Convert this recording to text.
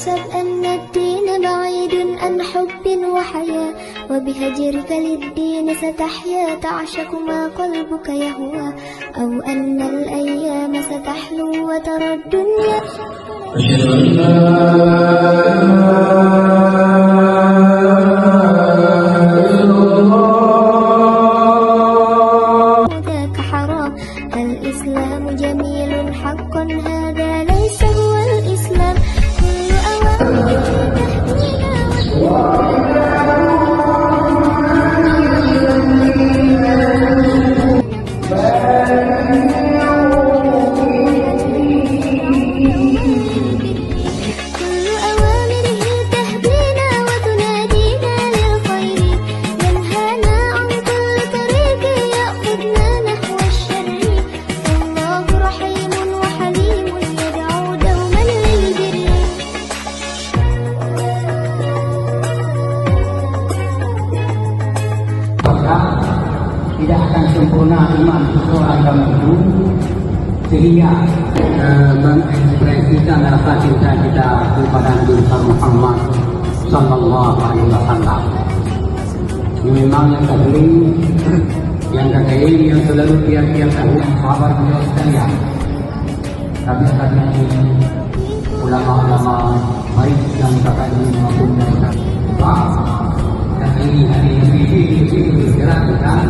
تحسب أن الدين بعيد عن حب وحياة، وبهجرك للدين ستحيا تعشق ما قلبك يهوى، أو أن الأيام ستحلو وترى الدنيا. أشهد أن لا إله إلا الله. ذاك حرام. الإسلام جميل حقا، هذا ليس هو الإسلام. كل أوامر تهدينا وتنادينا للخير، ينهانا عن كل طريق يأخذنا نحو الشر. الله رحيم وحليم يدعو دوما للبر. Tidak akan sempurna iman seseorang agama itu sehingga mengekspresikan rasa cinta kita kepada Nabi Muhammad Sallallahu Alaihi Wasallam. Ini memang yang terling, yang terkait, yang selalu tiap-tiap tahun sahabat beliau sekalian. Tapi tadi ulama-ulama baik yang terkait maupun yang terkait. Dan ini hari ini bergerak dengan